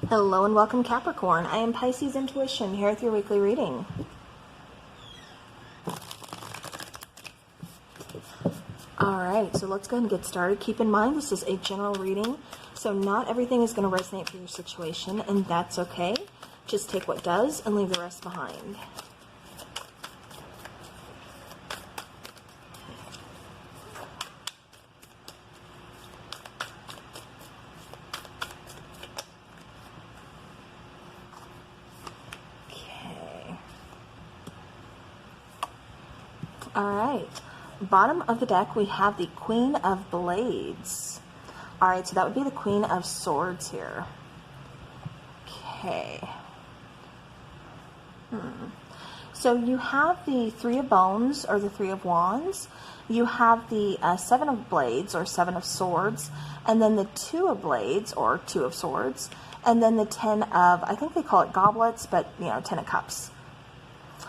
Hello and welcome, Capricorn. I am Pisces Intuition here with your weekly reading. Alright, so let's go ahead and get started. Keep in mind this is a general reading, so not everything is going to resonate for your situation, and that's okay. Just take what does and leave the rest behind. Alright, bottom of the deck we have the Queen of Blades. Alright, so that would be the Queen of Swords here. Okay. So you have the Three of Bones or the Three of Wands. You have the Seven of Blades or Seven of Swords. And then the Two of Blades or Two of Swords. And then the Ten of, I think they call it goblets, but you know, Ten of Cups.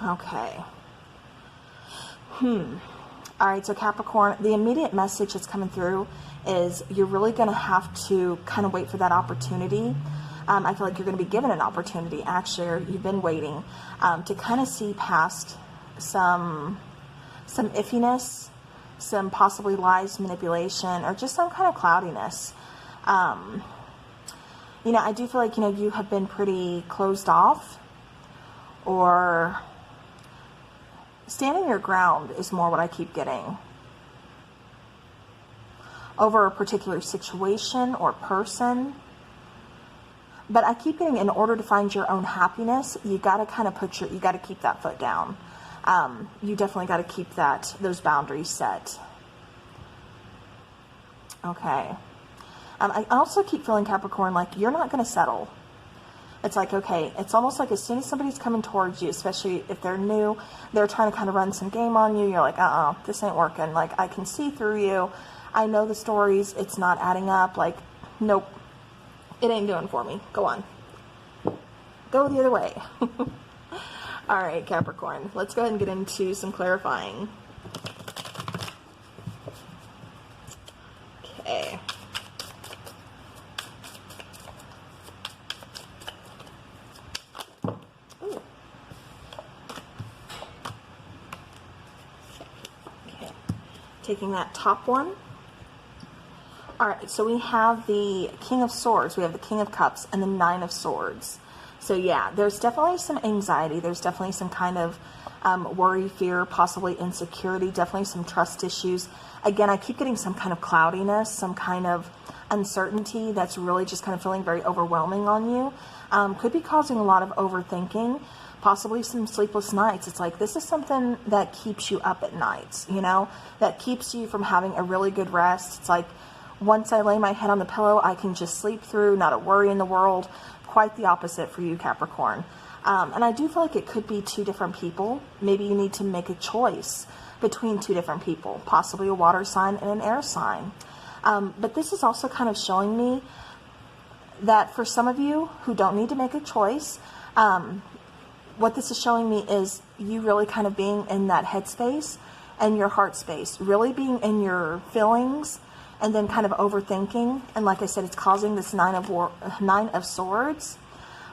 Okay. Alright, so Capricorn, the immediate message that's coming through is you're really going to have to kind of wait for that opportunity. I feel like you're going to be given an opportunity, actually, or you've been waiting to kind of see past some iffiness, some possibly lies, manipulation, or just some kind of cloudiness. You know, I do feel like, you know, you have been pretty closed off, or standing your ground is more what I keep getting over a particular situation or person. But I keep getting, in order to find your own happiness, you got to kind of you got to keep that foot down. You definitely got to keep those boundaries set. Okay. I also keep feeling, Capricorn, like you're not going to settle. It's like, okay, it's almost like as soon as somebody's coming towards you, especially if they're new, they're trying to kind of run some game on you. You're like, this ain't working. Like, I can see through you. I know the stories. It's not adding up. Like, nope, it ain't doing for me. Go on. Go the other way. All right, Capricorn, let's go ahead and get into some clarifying. Okay. Taking that top one. Alright, so we have the King of Swords, we have the King of Cups, and the Nine of Swords. So yeah, there's definitely some anxiety, there's definitely some kind of worry, fear, possibly insecurity, definitely some trust issues. Again, I keep getting some kind of cloudiness, some kind of uncertainty that's really just kind of feeling very overwhelming on you. Could be causing a lot of overthinking. Possibly some sleepless nights. It's like, this is something that keeps you up at nights, you know, that keeps you from having a really good rest. It's like, once I lay my head on the pillow, I can just sleep through, not a worry in the world. Quite the opposite for you, Capricorn. And I do feel like it could be two different people. Maybe you need to make a choice between two different people, possibly a water sign and an air sign. But this is also kind of showing me that for some of you who don't need to make a choice, what this is showing me is you really kind of being in that headspace and your heart space, really being in your feelings and then kind of overthinking. And like I said, it's causing this Nine of Swords.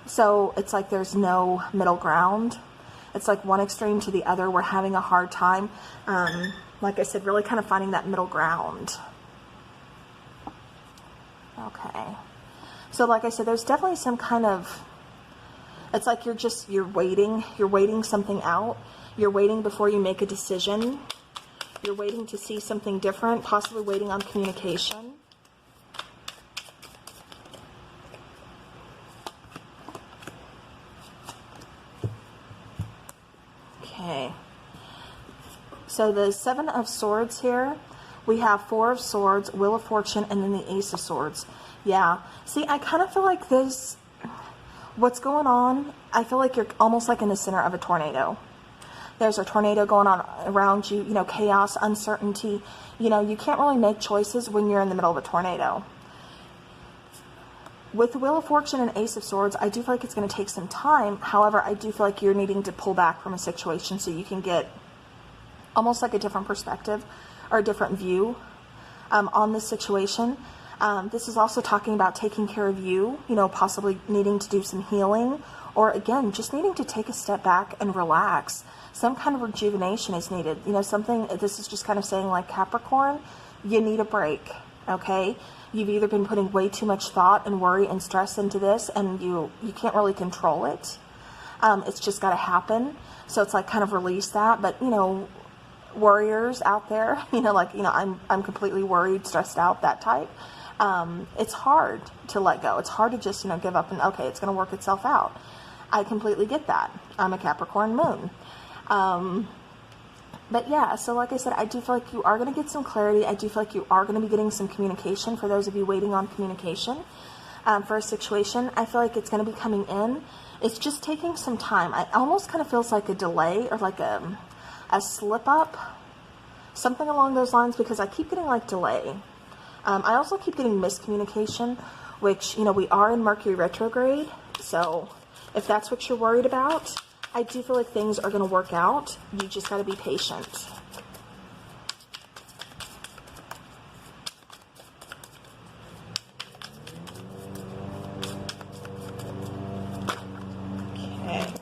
So it's like there's no middle ground. It's like one extreme to the other. We're having a hard time. Like I said, really kind of finding that middle ground. Okay. So like I said, there's definitely some kind of, it's like you're waiting something out. You're waiting before you make a decision. You're waiting to see something different, possibly waiting on communication. Okay. So the Seven of Swords here, we have Four of Swords, Wheel of Fortune, and then the Ace of Swords. Yeah. See, I kind of feel like this, what's going on, I feel like you're almost like in the center of a tornado. There's a tornado going on around you, you know, chaos, uncertainty. You know, you can't really make choices when you're in the middle of a tornado. With the Wheel of Fortune and Ace of Swords, I do feel like it's going to take some time. However, I do feel like you're needing to pull back from a situation so you can get almost like a different perspective or a different view on this situation. This is also talking about taking care of you, you know, possibly needing to do some healing, or again, just needing to take a step back and relax. Some kind of rejuvenation is needed. You know, something, this is just kind of saying like Capricorn, you need a break, okay? You've either been putting way too much thought and worry and stress into this, and you can't really control it. It's just got to happen. So it's like kind of release that. But, you know, warriors out there, you know, like, you know, I'm completely worried, stressed out, that type. It's hard to let go. It's hard to just, you know, give up and, okay, it's going to work itself out. I completely get that. I'm a Capricorn moon. But yeah, so like I said, I do feel like you are going to get some clarity. I do feel like you are going to be getting some communication for those of you waiting on communication for a situation. I feel like it's going to be coming in. It's just taking some time. It almost kind of feels like a delay or like a slip up, something along those lines, because I keep getting like delay. I also keep getting miscommunication, which, you know, we are in Mercury retrograde. So if that's what you're worried about, I do feel like things are going to work out. You just got to be patient. Okay.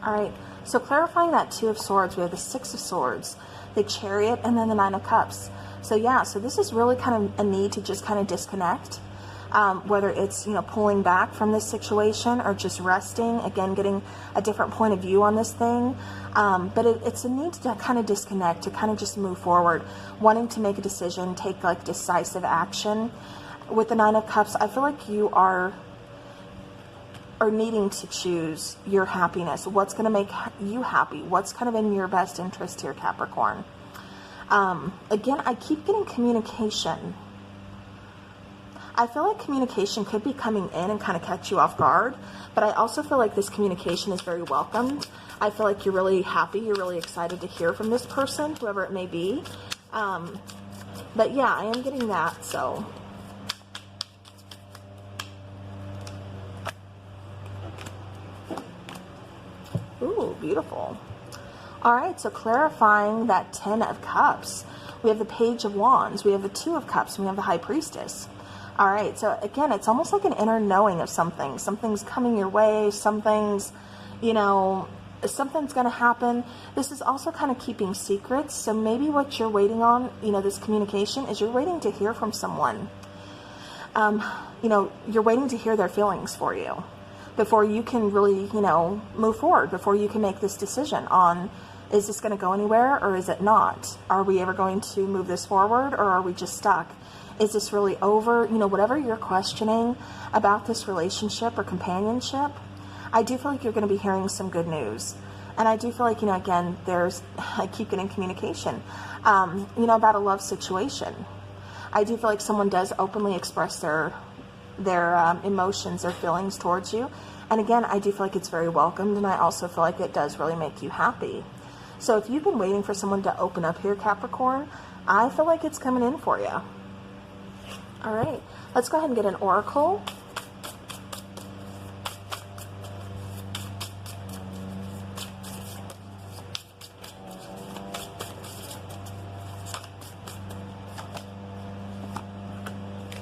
All right. So clarifying that Two of Swords, we have the Six of Swords, the Chariot, and then the Nine of Cups. So yeah, so this is really kind of a need to just kind of disconnect. Whether it's, you know, pulling back from this situation or just resting, again, getting a different point of view on this thing. But it's a need to kind of disconnect, to kind of just move forward, wanting to make a decision, take like decisive action. With the Nine of Cups, I feel like you are needing to choose your happiness. What's going to make you happy? What's kind of in your best interest here, Capricorn? Again, I keep getting communication. I feel like communication could be coming in and kind of catch you off guard, but I also feel like this communication is very welcomed. I feel like you're really happy, you're really excited to hear from this person, whoever it may be. But yeah, I am getting that, so. Ooh, beautiful. All right, so clarifying that Ten of Cups. We have the Page of Wands, we have the Two of Cups, and we have the High Priestess. All right, so again, it's almost like an inner knowing of something. Something's coming your way, something's, you know, something's going to happen. This is also kind of keeping secrets. So maybe what you're waiting on, you know, this communication, is you're waiting to hear from someone. You know, you're waiting to hear their feelings for you before you can really, you know, move forward, before you can make this decision on, is this going to go anywhere or is it not? Are we ever going to move this forward, or are we just stuck? Is this really over? You know, whatever you're questioning about this relationship or companionship, I do feel like you're going to be hearing some good news. And I do feel like, you know, again, I keep getting communication, you know, about a love situation. I do feel like someone does openly express their emotions, their feelings towards you. And again, I do feel like it's very welcomed, and I also feel like it does really make you happy. So if you've been waiting for someone to open up here, Capricorn, I feel like it's coming in for you. All right, let's go ahead and get an oracle.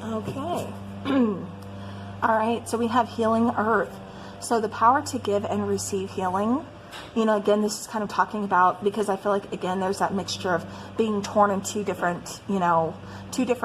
Okay. All right, so we have Healing Earth. So the power to give and receive healing. You know, again, this is kind of talking about, because I feel like, again, there's that mixture of being torn in two different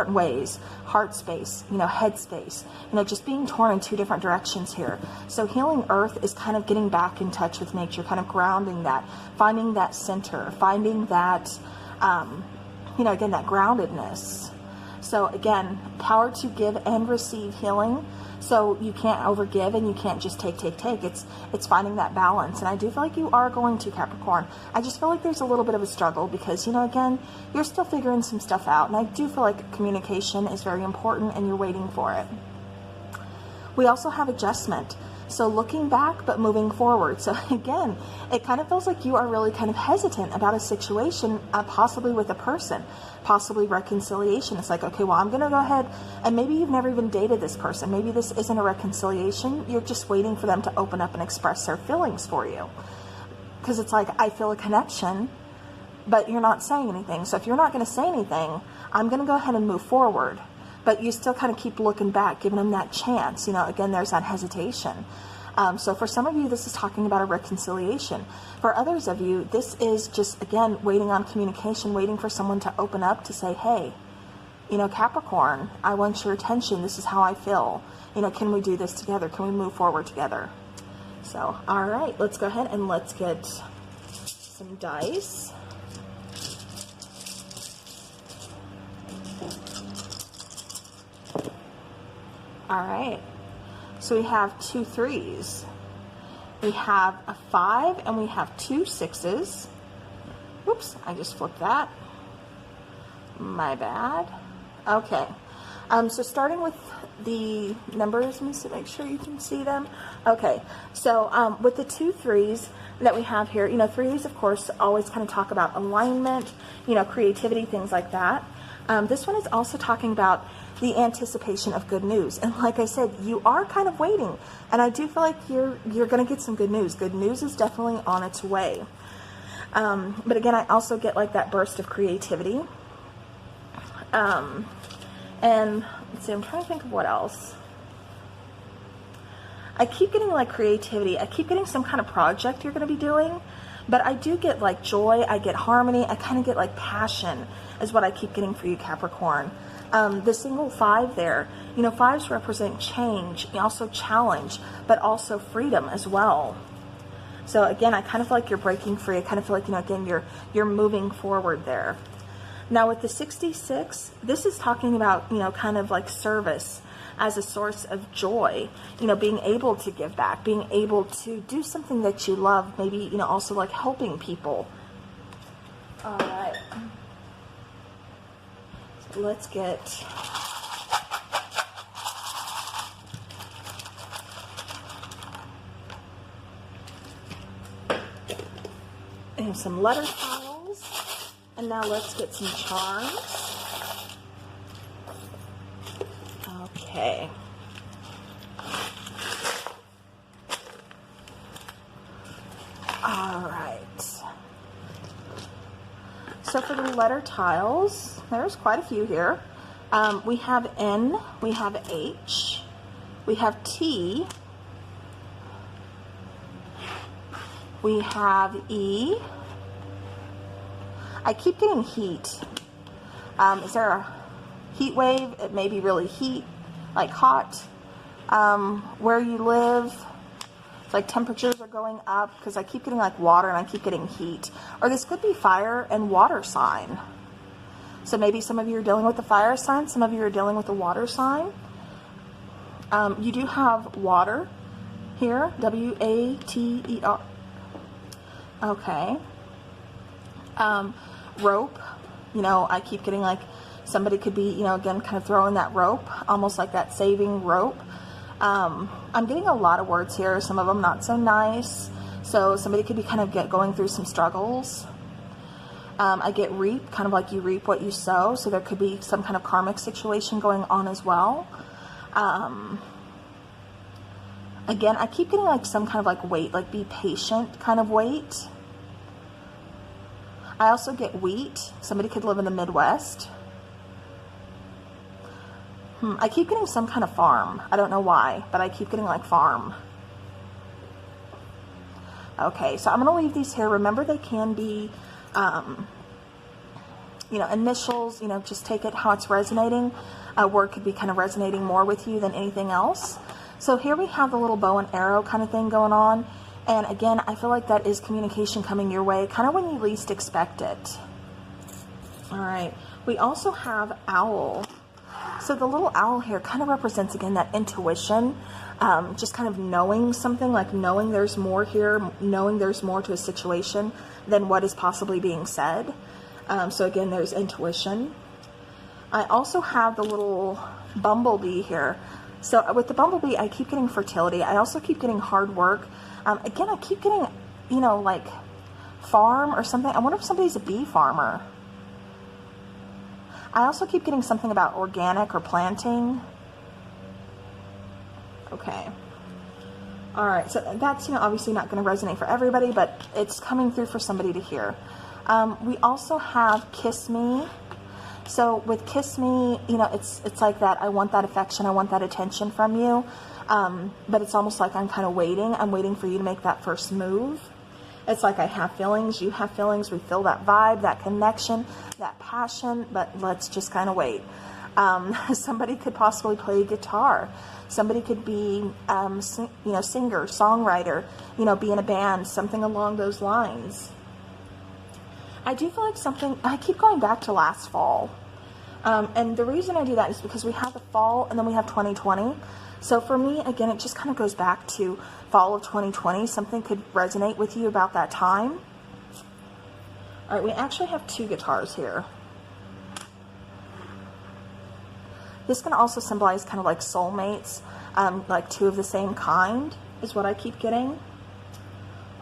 ways. Heart space, you know, head space, you know, just being torn in two different directions here. So Healing Earth is kind of getting back in touch with nature, kind of grounding that, finding that center, finding that, you know, again, that groundedness. So again, power to give and receive healing. So you can't overgive and you can't just take. It's finding that balance. And I do feel like you are going to, Capricorn. I just feel like there's a little bit of a struggle because, you know, again, you're still figuring some stuff out. And I do feel like communication is very important and you're waiting for it. We also have adjustment. So looking back, but moving forward. So again, it kind of feels like you are really kind of hesitant about a situation, possibly with a person, possibly reconciliation. It's like, okay, well, I'm going to go ahead, and maybe you've never even dated this person. Maybe this isn't a reconciliation. You're just waiting for them to open up and express their feelings for you. Because it's like, I feel a connection, but you're not saying anything. So if you're not going to say anything, I'm going to go ahead and move forward. But you still kind of keep looking back, giving them that chance. You know, again, there's that hesitation. So for some of you, this is talking about a reconciliation. For others of you, this is just, again, waiting on communication, waiting for someone to open up to say, hey, you know, Capricorn, I want your attention. This is how I feel. You know, can we do this together? Can we move forward together? So, all right, let's go ahead and let's get some dice. All right, so we have 2 3s. We have a 5 and we have 2 6s. Whoops, I just flipped that. My bad. Okay, so starting with the numbers, let me make sure you can see them. Okay, so with the 2 3s that we have here, you know, 3s, of course, always kind of talk about alignment, you know, creativity, things like that. This one is also talking about the anticipation of good news. And like I said, you are kind of waiting. And I do feel like you're going to get some good news. Good news is definitely on its way. But again, I also get like that burst of creativity. And let's see, I'm trying to think of what else. I keep getting like creativity. I keep getting some kind of project you're going to be doing. But I do get like joy. I get harmony. I kind of get like passion is what I keep getting for you, Capricorn. The single 5 there, you know, 5s represent change, also challenge, but also freedom as well. So again, I kind of feel like you're breaking free. I kind of feel like, you know, again, you're moving forward there. Now with the 66, this is talking about, you know, kind of like service as a source of joy, you know, being able to give back, being able to do something that you love, maybe, you know, also like helping people. All right. So let's get and some letter tiles. And now let's get some charms. Okay. All right. So for the letter tiles, there's quite a few here. We have N, we have H, we have T, we have E. I keep getting heat. Is there a heat wave? It may be really heat, like hot. Where you live, it's like temperatures are going up, because I keep getting like water and I keep getting heat. Or this could be fire and water sign. So maybe some of you are dealing with the fire sign, some of you are dealing with the water sign. You do have water here, W-A-T-E-R. Okay. Rope, you know, I keep getting like somebody could be, you know, again, kind of throwing that rope, almost like that saving rope. I'm getting a lot of words here, some of them not so nice. So somebody could be kind of going through some struggles. I get reap, kind of like you reap what you sow. So there could be some kind of karmic situation going on as well. Again, I keep getting like some kind of like wait, like be patient kind of wait. I also get wheat. Somebody could live in the Midwest. I keep getting some kind of farm. I don't know why, but I keep getting like farm. Okay, so I'm going to leave these here. Remember, they can be, you know, initials. You know, just take it how it's resonating. A word could be kind of resonating more with you than anything else. So here we have the little bow and arrow kind of thing going on. And again, I feel like that is communication coming your way, kind of when you least expect it. All right. We also have owl. So the little owl here kind of represents, again, that intuition, just kind of knowing something, like knowing there's more here, knowing there's more to a situation than what is possibly being said. So again, there's intuition. I also have the little bumblebee here. So with the bumblebee, I keep getting fertility. I also keep getting hard work. Again, I keep getting, you know, like farm or something. I wonder if somebody's a bee farmer. I also keep getting something about organic or planting. Okay. All right. So that's, you know, obviously not going to resonate for everybody, but it's coming through for somebody to hear. We also have Kiss Me. So with Kiss Me, you know, it's like that. I want that affection. I want that attention from you. But it's almost like I'm kind of waiting. I'm waiting for you to make that first move. It's like I have feelings, you have feelings, we feel that vibe, that connection, that passion, but let's just kind of wait. Somebody could possibly play guitar. Somebody could be, you know, singer, songwriter, you know, be in a band, something along those lines. I do feel like something, I keep going back to last fall. And the reason I do that is because we have the fall and then we have 2020. So for me, again, it just kind of goes back to fall of 2020. Something could resonate with you about that time. All right, we actually have 2 guitars here. This can also symbolize kind of like soulmates, like 2 of the same kind is what I keep getting.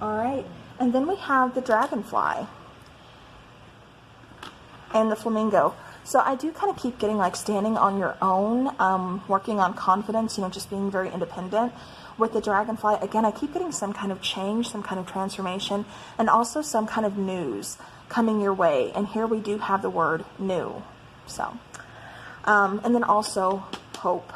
All right, and then we have the dragonfly and the flamingo. So I do kind of keep getting like standing on your own, working on confidence, you know, just being very independent. With the dragonfly, again, I keep getting some kind of change, some kind of transformation, and also some kind of news coming your way. And here we do have the word new. So, and then also hope.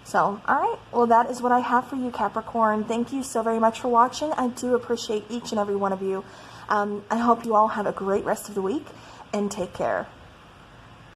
So, all right. Well, that is what I have for you, Capricorn. Thank you so very much for watching. I do appreciate each and every one of you. I hope you all have a great rest of the week and take care.